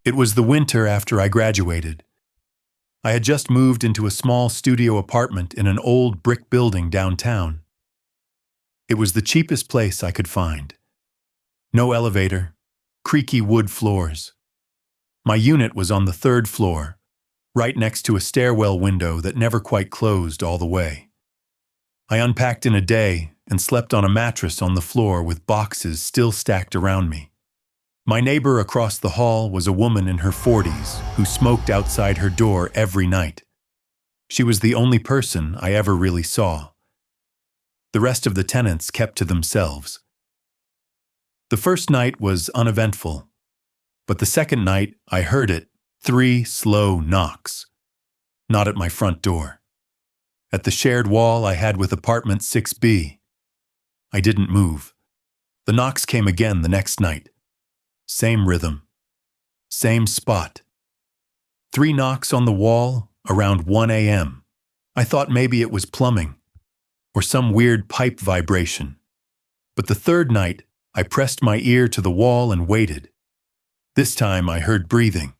It was the winter after I graduated. I had just moved into a small studio apartment in an old brick building downtown. It was the cheapest place I could find. No elevator, creaky wood floors. My unit was on the third floor, right next to a stairwell window that never quite closed all the way. I unpacked in a day and slept on a mattress on the floor with boxes still stacked around me. My neighbor across the hall was a woman in her 40s who smoked outside her door every night. She was the only person I ever really saw. The rest of the tenants kept to themselves. The first night was uneventful, but the second night I heard it, 3 slow knocks. Not at my front door. At the shared wall I had with apartment 6B. I didn't move. The knocks came again the next night. Same rhythm. Same spot. 3 knocks on the wall around 1 a.m. I thought maybe it was plumbing or some weird pipe vibration. But the third night, I pressed my ear to the wall and waited. This time I heard breathing.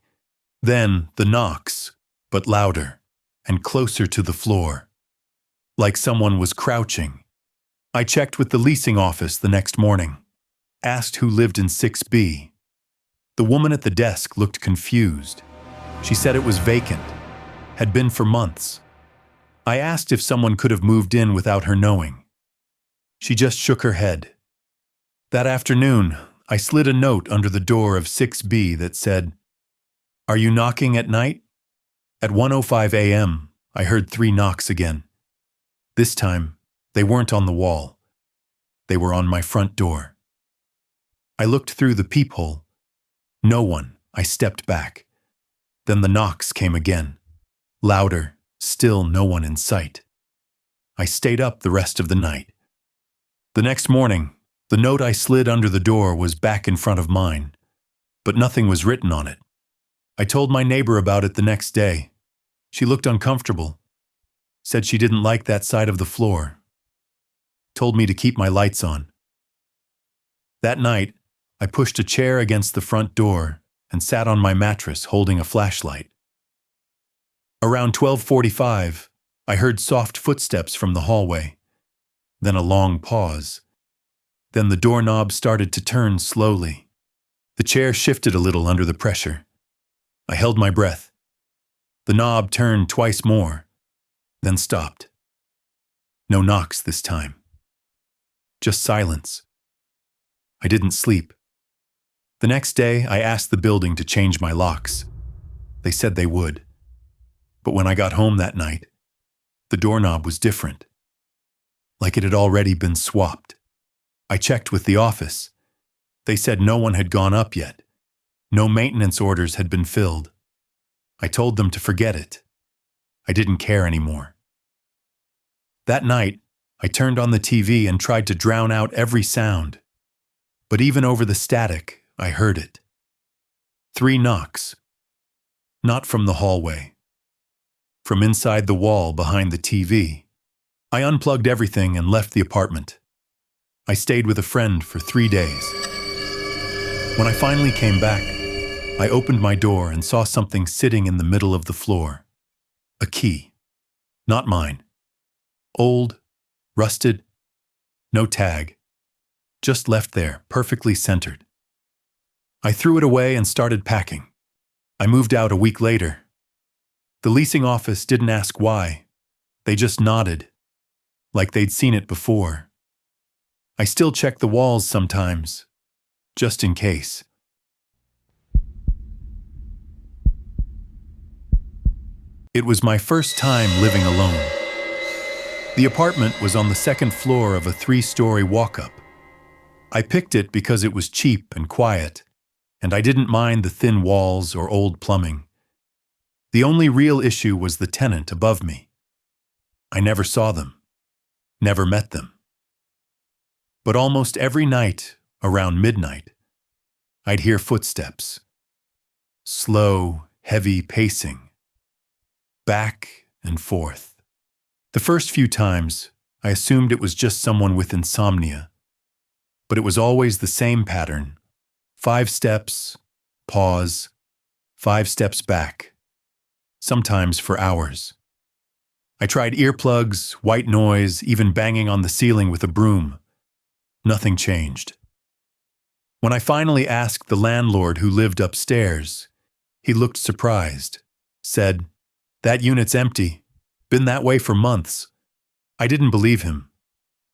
Then the knocks, but louder and closer to the floor, like someone was crouching. I checked with the leasing office the next morning, asked who lived in 6B. The woman at the desk looked confused. She said it was vacant, had been for months. I asked if someone could have moved in without her knowing. She just shook her head. That afternoon, I slid a note under the door of 6B that said, "Are you knocking at night?" At 1:05 a.m., I heard 3 knocks again. This time, they weren't on the wall. They were on my front door. I looked through the peephole. No one. I stepped back. Then the knocks came again. Louder, still no one in sight. I stayed up the rest of the night. The next morning, the note I slid under the door was back in front of mine, but nothing was written on it. I told my neighbor about it the next day. She looked uncomfortable, said she didn't like that side of the floor, told me to keep my lights on. That night, I pushed a chair against the front door and sat on my mattress holding a flashlight. Around 12:45, I heard soft footsteps from the hallway, then a long pause. Then the doorknob started to turn slowly. The chair shifted a little under the pressure. I held my breath. The knob turned twice more, then stopped. No knocks this time. Just silence. I didn't sleep. The next day, I asked the building to change my locks. They said they would. But when I got home that night, the doorknob was different, like it had already been swapped. I checked with the office. They said no one had gone up yet. No maintenance orders had been filled. I told them to forget it. I didn't care anymore. That night, I turned on the TV and tried to drown out every sound. But even over the static, I heard it. 3 knocks. Not from the hallway. From inside the wall behind the TV. I unplugged everything and left the apartment. I stayed with a friend for 3 days. When I finally came back, I opened my door and saw something sitting in the middle of the floor. A key. Not mine. Old, rusted, no tag. Just left there, perfectly centered. I threw it away and started packing. I moved out a week later. The leasing office didn't ask why. They just nodded, like they'd seen it before. I still check the walls sometimes, just in case. It was my first time living alone. The apartment was on the second floor of a 3-story walk-up. I picked it because it was cheap and quiet, and I didn't mind the thin walls or old plumbing. The only real issue was the tenant above me. I never saw them, never met them. But almost every night, around midnight, I'd hear footsteps. Slow, heavy pacing. Back and forth. The first few times, I assumed it was just someone with insomnia. But it was always the same pattern. 5 steps, pause, 5 steps back, sometimes for hours. I tried earplugs, white noise, even banging on the ceiling with a broom. Nothing changed. When I finally asked the landlord who lived upstairs, he looked surprised, said, "That unit's empty. Been that way for months." I didn't believe him.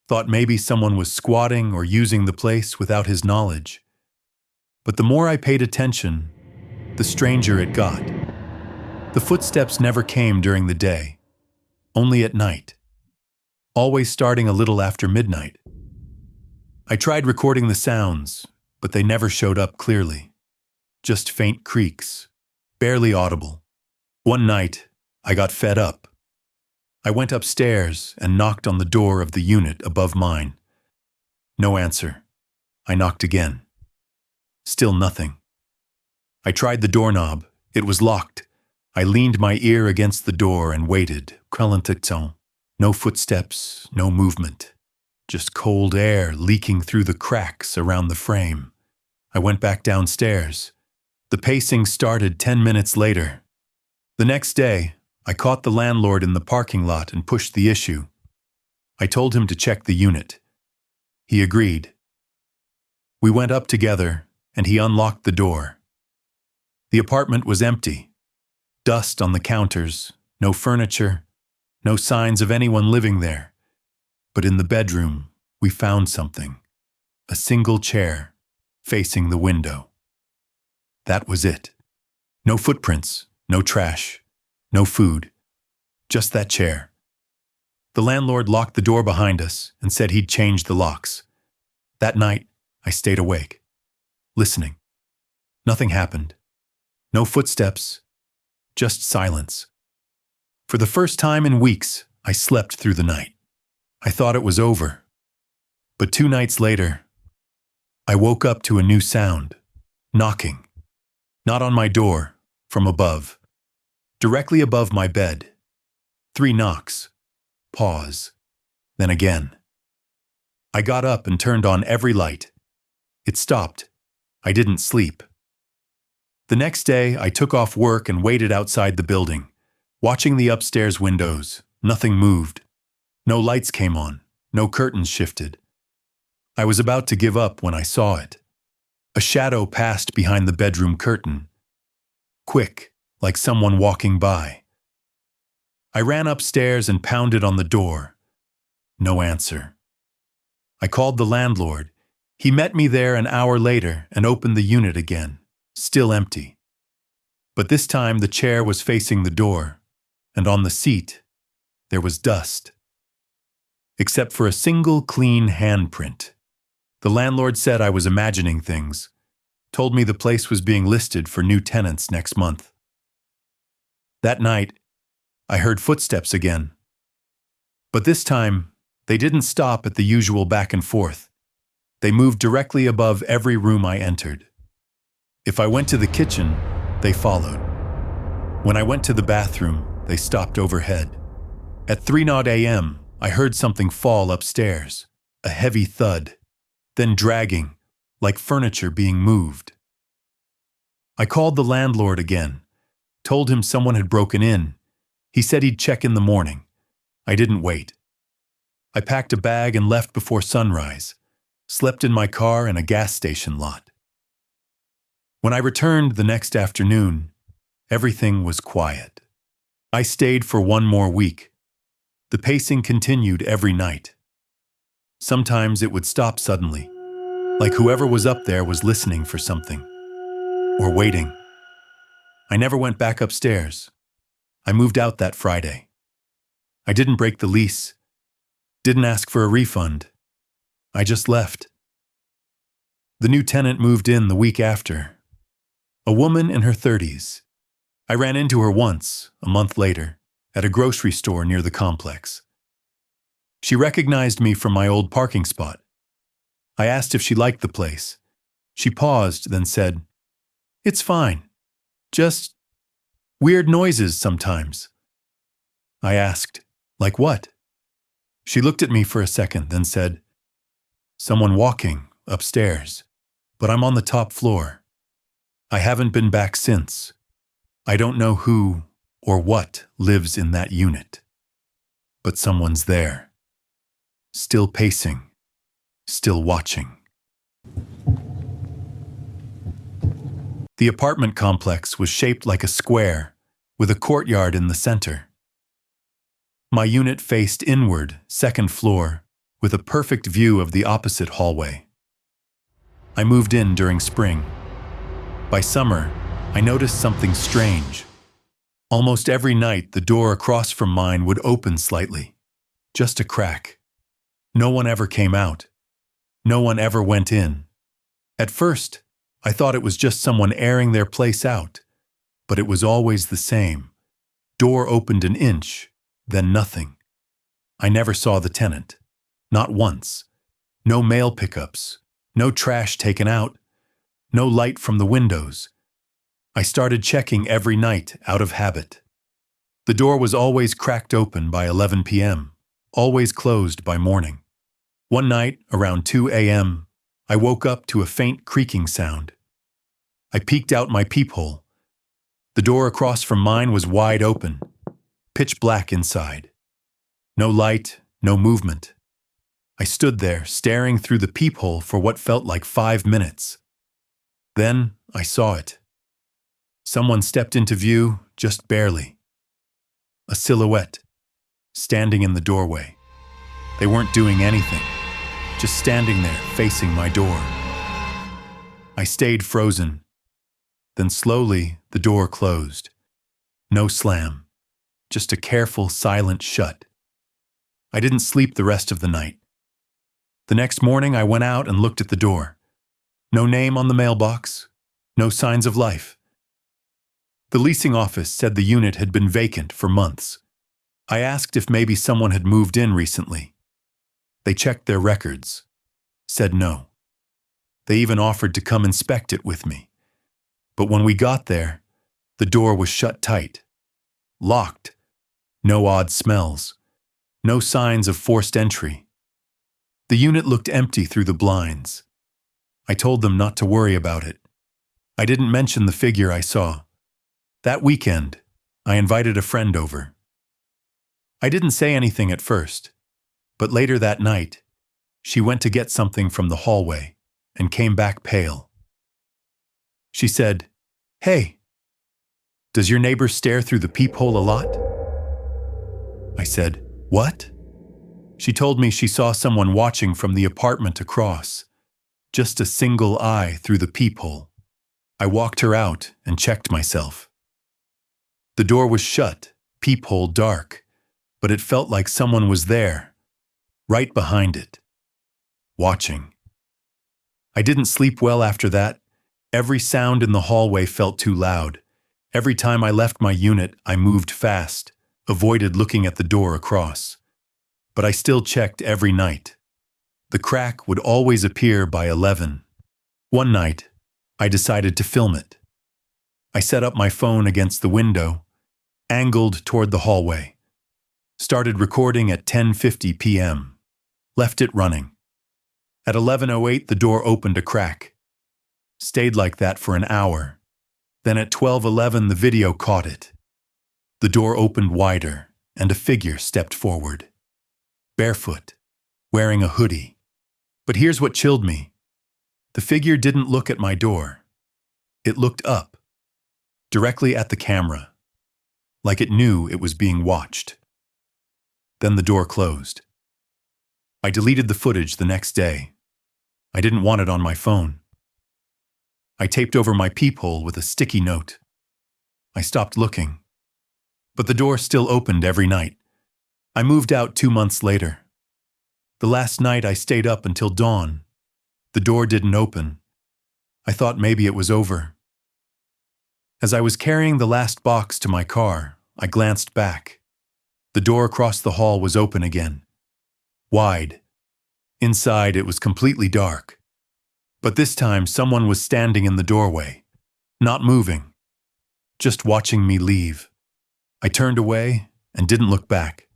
Thought maybe someone was squatting or using the place without his knowledge. But the more I paid attention, the stranger it got. The footsteps never came during the day, only at night, always starting a little after midnight. I tried recording the sounds, but they never showed up clearly. Just faint creaks, barely audible. One night, I got fed up. I went upstairs and knocked on the door of the unit above mine. No answer. I knocked again. Still nothing. I tried the doorknob. It was locked. I leaned my ear against the door and waited. No footsteps, no movement. Just cold air leaking through the cracks around the frame. I went back downstairs. The pacing started 10 minutes later. The next day, I caught the landlord in the parking lot and pushed the issue. I told him to check the unit. He agreed. We went up together, and he unlocked the door. The apartment was empty. Dust on the counters, no furniture, no signs of anyone living there. But in the bedroom, we found something. A single chair, facing the window. That was it. No footprints, no trash, no food. Just that chair. The landlord locked the door behind us and said he'd change the locks. That night, I stayed awake, listening. Nothing happened. No footsteps, just silence. For the first time in weeks, I slept through the night. I thought it was over. But 2 nights later, I woke up to a new sound, knocking. Not on my door, from above. Directly above my bed. 3 knocks. Pause. Then again. I got up and turned on every light. It stopped. I didn't sleep. The next day, I took off work and waited outside the building, watching the upstairs windows. Nothing moved. No lights came on. No curtains shifted. I was about to give up when I saw it. A shadow passed behind the bedroom curtain. Quick, like someone walking by. I ran upstairs and pounded on the door. No answer. I called the landlord. He met me there an hour later and opened the unit again, still empty. But this time the chair was facing the door, and on the seat, there was dust. Except for a single clean handprint. The landlord said I was imagining things, told me the place was being listed for new tenants next month. That night, I heard footsteps again. But this time, they didn't stop at the usual back and forth. They moved directly above every room I entered. If I went to the kitchen, they followed. When I went to the bathroom, they stopped overhead. At 3:00 a.m., I heard something fall upstairs, a heavy thud, then dragging, like furniture being moved. I called the landlord again, told him someone had broken in. He said he'd check in the morning. I didn't wait. I packed a bag and left before sunrise, slept in my car in a gas station lot. When I returned the next afternoon, everything was quiet. I stayed for 1 more week. The pacing continued every night. Sometimes it would stop suddenly, like whoever was up there was listening for something, or waiting. I never went back upstairs. I moved out that Friday. I didn't break the lease, didn't ask for a refund. I just left. The new tenant moved in the week after. A woman in her 30s. I ran into her once, a month later, at a grocery store near the complex. She recognized me from my old parking spot. I asked if she liked the place. She paused, then said, "It's fine. Just weird noises sometimes." I asked, "Like what?" She looked at me for a second, then said, "Someone walking upstairs, but I'm on the top floor. I haven't been back since." I don't know who or what lives in that unit, but someone's there, still pacing, still watching. The apartment complex was shaped like a square, with a courtyard in the center. My unit faced inward, second floor, with a perfect view of the opposite hallway. I moved in during spring. By summer, I noticed something strange. Almost every night, the door across from mine would open slightly, just a crack. No one ever came out. No one ever went in. At first, I thought it was just someone airing their place out, but it was always the same. Door opened an inch, then nothing. I never saw the tenant. Not once. No mail pickups. No trash taken out. No light from the windows. I started checking every night out of habit. The door was always cracked open by 11 p.m., always closed by morning. One night, around 2 a.m., I woke up to a faint creaking sound. I peeked out my peephole. The door across from mine was wide open, pitch black inside. No light, no movement. I stood there, staring through the peephole for what felt like 5 minutes. Then I saw it. Someone stepped into view, just barely. A silhouette, standing in the doorway. They weren't doing anything, just standing there, facing my door. I stayed frozen. Then slowly, the door closed. No slam, just a careful, silent shut. I didn't sleep the rest of the night. The next morning, I went out and looked at the door. No name on the mailbox, no signs of life. The leasing office said the unit had been vacant for months. I asked if maybe someone had moved in recently. They checked their records, said no. They even offered to come inspect it with me. But when we got there, the door was shut tight, locked, no odd smells, no signs of forced entry. The unit looked empty through the blinds. I told them not to worry about it. I didn't mention the figure I saw. That weekend, I invited a friend over. I didn't say anything at first, but later that night, she went to get something from the hallway and came back pale. She said, "Hey, does your neighbor stare through the peephole a lot?" I said, "What?" She told me she saw someone watching from the apartment across, just a single eye through the peephole. I walked her out and checked myself. The door was shut, peephole dark, but it felt like someone was there, right behind it, watching. I didn't sleep well after that. Every sound in the hallway felt too loud. Every time I left my unit, I moved fast, avoided looking at the door across. But I still checked every night. The crack would always appear by 11. One night, I decided to film it. I set up my phone against the window, angled toward the hallway. Started recording at 10:50 p.m. Left it running. At 11:08, the door opened a crack. Stayed like that for an hour. Then at 12:11, the video caught it. The door opened wider, and a figure stepped forward. Barefoot, wearing a hoodie. But here's what chilled me. The figure didn't look at my door. It looked up, directly at the camera, like it knew it was being watched. Then the door closed. I deleted the footage the next day. I didn't want it on my phone. I taped over my peephole with a sticky note. I stopped looking. But the door still opened every night. I moved out 2 months later. The last night I stayed up until dawn. The door didn't open. I thought maybe it was over. As I was carrying the last box to my car, I glanced back. The door across the hall was open again. Wide. Inside it was completely dark. But this time someone was standing in the doorway, not moving, just watching me leave. I turned away and didn't look back.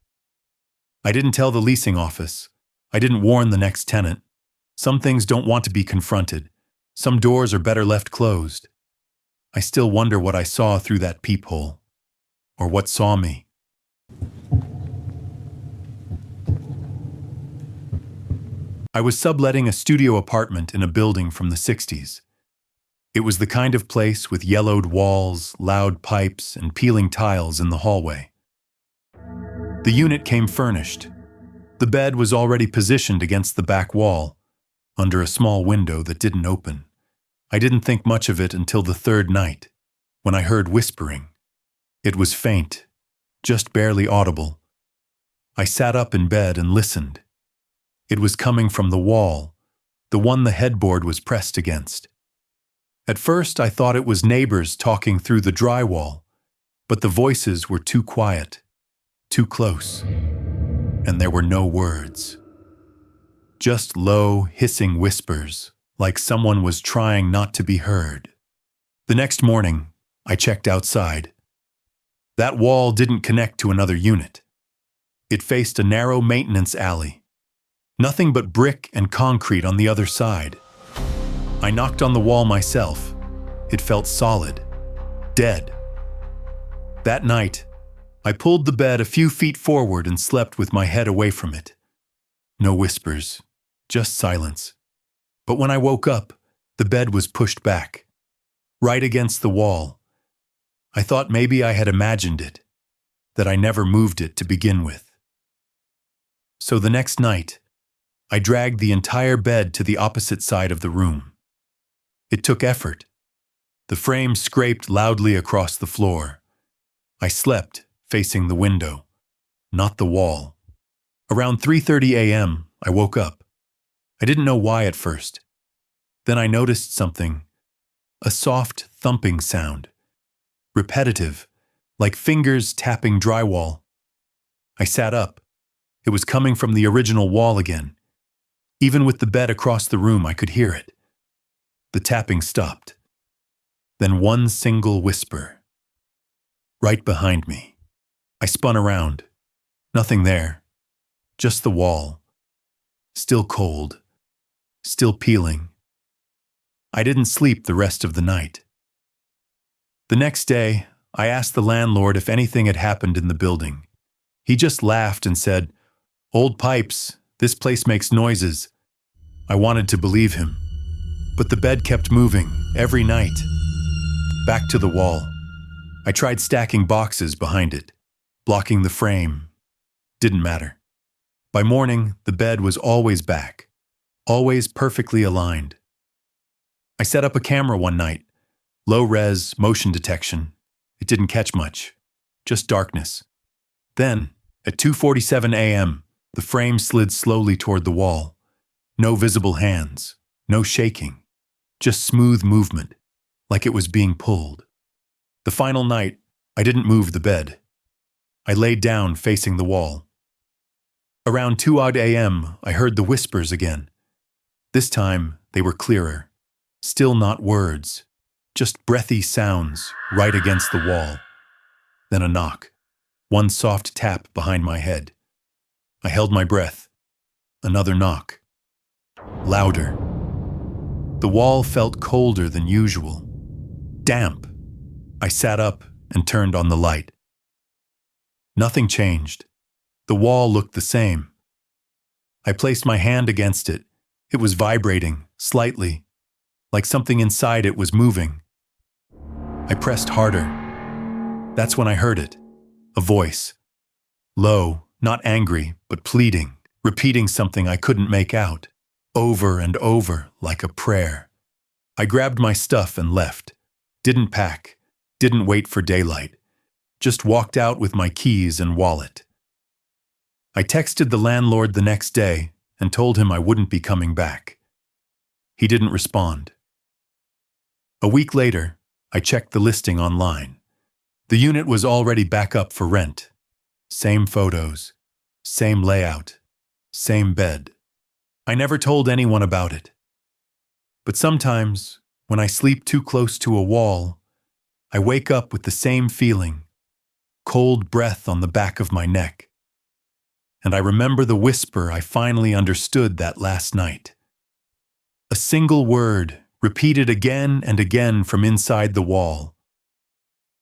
I didn't tell the leasing office. I didn't warn the next tenant. Some things don't want to be confronted. Some doors are better left closed. I still wonder what I saw through that peephole, or what saw me. I was subletting a studio apartment in a building from the 60s. It was the kind of place with yellowed walls, loud pipes, and peeling tiles in the hallway. The unit came furnished. The bed was already positioned against the back wall, under a small window that didn't open. I didn't think much of it until the third night, when I heard whispering. It was faint, just barely audible. I sat up in bed and listened. It was coming from the wall, the one the headboard was pressed against. At first, I thought it was neighbors talking through the drywall, but the voices were too quiet, too close, and there were no words. Just low, hissing whispers, like someone was trying not to be heard. The next morning, I checked outside. That wall didn't connect to another unit. It faced a narrow maintenance alley. Nothing but brick and concrete on the other side. I knocked on the wall myself. It felt solid, dead. That night, I pulled the bed a few feet forward and slept with my head away from it. No whispers, just silence. But when I woke up, the bed was pushed back, right against the wall. I thought maybe I had imagined it, that I never moved it to begin with. So the next night, I dragged the entire bed to the opposite side of the room. It took effort. The frame scraped loudly across the floor. I slept facing the window, not the wall. Around 3:30 a.m., I woke up. I didn't know why at first. Then I noticed something, a soft thumping sound, repetitive, like fingers tapping drywall. I sat up. It was coming from the original wall again. Even with the bed across the room, I could hear it. The tapping stopped. Then one single whisper. Right behind me. I spun around. Nothing there. Just the wall. Still cold. Still peeling. I didn't sleep the rest of the night. The next day, I asked the landlord if anything had happened in the building. He just laughed and said, "Old pipes, this place makes noises." I wanted to believe him. But the bed kept moving, every night. Back to the wall. I tried stacking boxes behind it, blocking the frame. Didn't matter. By morning, the bed was always back, always perfectly aligned. I set up a camera one night, low-res, motion detection. It didn't catch much, just darkness. Then, at 2:47 a.m., the frame slid slowly toward the wall. No visible hands, no shaking, just smooth movement, like it was being pulled. The final night, I didn't move the bed. I laid down facing the wall. Around 2 a.m., I heard the whispers again. This time, they were clearer. Still not words, just breathy sounds right against the wall. Then a knock, one soft tap behind my head. I held my breath. Another knock. Louder. The wall felt colder than usual. Damp. I sat up and turned on the light. Nothing changed. The wall looked the same. I placed my hand against it. It was vibrating, slightly, like something inside it was moving. I pressed harder. That's when I heard it. A voice. Low, not angry, but pleading, repeating something I couldn't make out. Over and over, like a prayer. I grabbed my stuff and left. Didn't pack. Didn't wait for daylight. Just walked out with my keys and wallet. I texted the landlord the next day and told him I wouldn't be coming back. He didn't respond. A week later, I checked the listing online. The unit was already back up for rent. Same photos, same layout, same bed. I never told anyone about it. But sometimes, when I sleep too close to a wall, I wake up with the same feeling, cold breath on the back of my neck. And I remember the whisper I finally understood that last night. A single word repeated again and again from inside the wall.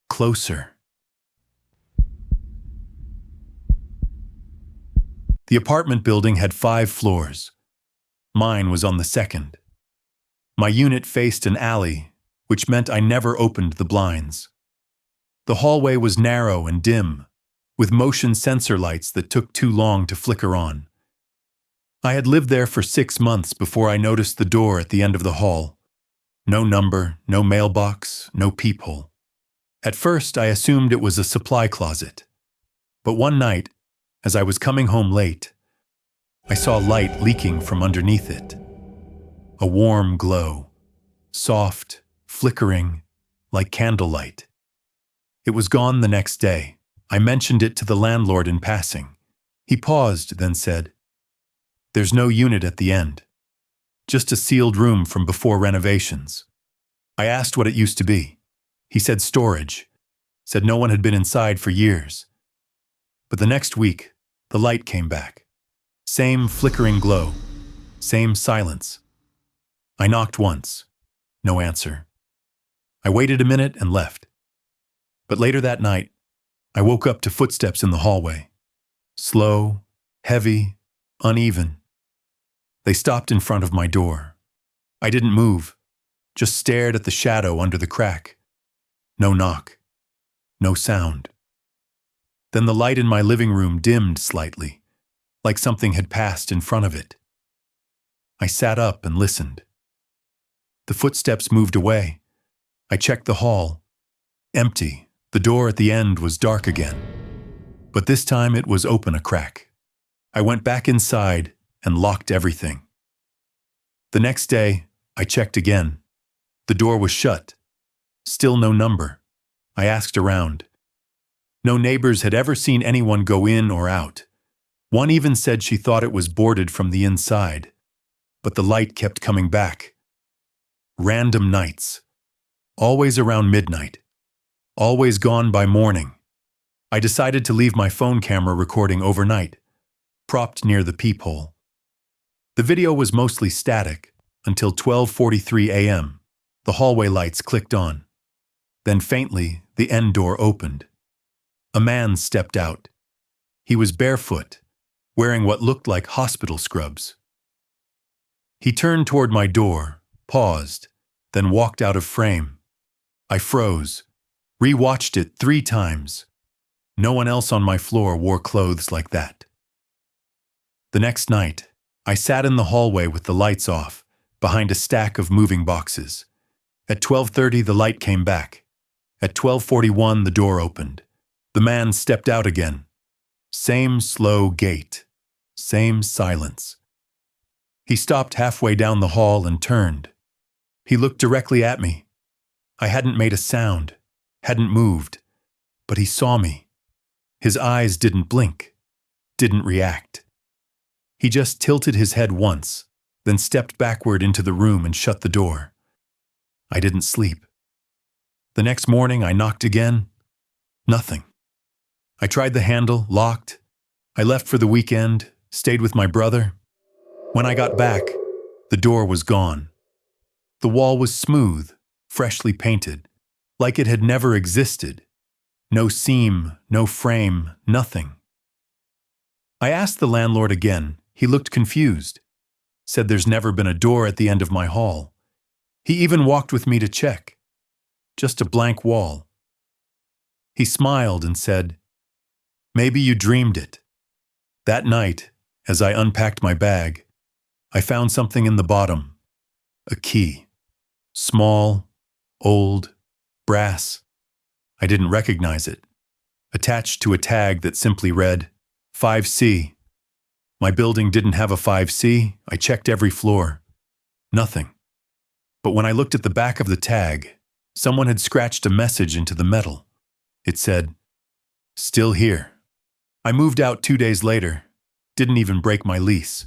Closer. The apartment building had 5 floors. Mine was on the second. My unit faced an alley, which meant I never opened the blinds. The hallway was narrow and dim, with motion sensor lights that took too long to flicker on. I had lived there for 6 months before I noticed the door at the end of the hall. No number, no mailbox, no peephole. At first, I assumed it was a supply closet. But one night, as I was coming home late, I saw light leaking from underneath it. A warm glow, soft, flickering, like candlelight. It was gone the next day. I mentioned it to the landlord in passing. He paused, then said, "There's no unit at the end. Just a sealed room from before renovations." I asked what it used to be. He said storage. Said no one had been inside for years. But the next week, the light came back. Same flickering glow. Same silence. I knocked once. No answer. I waited a minute and left. But later that night, I woke up to footsteps in the hallway. Slow, heavy, uneven. They stopped in front of my door. I didn't move, just stared at the shadow under the crack. No knock. No sound. Then the light in my living room dimmed slightly, like something had passed in front of it. I sat up and listened. The footsteps moved away. I checked the hall. Empty. The door at the end was dark again. But this time it was open a crack. I went back inside and locked everything. The next day, I checked again. The door was shut. Still no number. I asked around. No neighbors had ever seen anyone go in or out. One even said she thought it was boarded from the inside. But the light kept coming back. Random nights. Always around midnight. Always gone by morning. I decided to leave my phone camera recording overnight, propped near the peephole. The video was mostly static until 12:43 a.m. The hallway lights clicked on. Then faintly, the end door opened. A man stepped out. He was barefoot, wearing what looked like hospital scrubs. He turned toward my door, paused, then walked out of frame. I froze, re-watched it 3 times. No one else on my floor wore clothes like that. The next night, I sat in the hallway with the lights off, behind a stack of moving boxes. At 12:30, the light came back. At 12:41, the door opened. The man stepped out again. Same slow gait. Same silence. He stopped halfway down the hall and turned. He looked directly at me. I hadn't made a sound, hadn't moved, but he saw me. His eyes didn't blink, didn't react. He just tilted his head once, then stepped backward into the room and shut the door. I didn't sleep. The next morning, I knocked again. Nothing. I tried the handle, locked. I left for the weekend, stayed with my brother. When I got back, the door was gone. The wall was smooth, freshly painted, like it had never existed. No seam, no frame, nothing. I asked the landlord again. He looked confused. Said there's never been a door at the end of my hall. He even walked with me to check. Just a blank wall. He smiled and said, "Maybe you dreamed it." That night, as I unpacked my bag, I found something in the bottom. A key. Small, old, brass. I didn't recognize it. Attached to a tag that simply read, 5C. My building didn't have a 5C. I checked every floor. Nothing. But when I looked at the back of the tag, someone had scratched a message into the metal. It said, "Still here." I moved out 2 days later. Didn't even break my lease.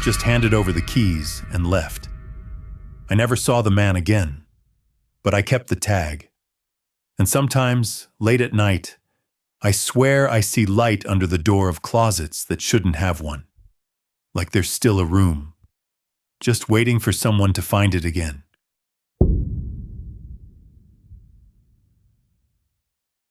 Just handed over the keys and left. I never saw the man again, but I kept the tag. And sometimes, late at night, I swear I see light under the door of closets that shouldn't have one. Like there's still a room, just waiting for someone to find it again.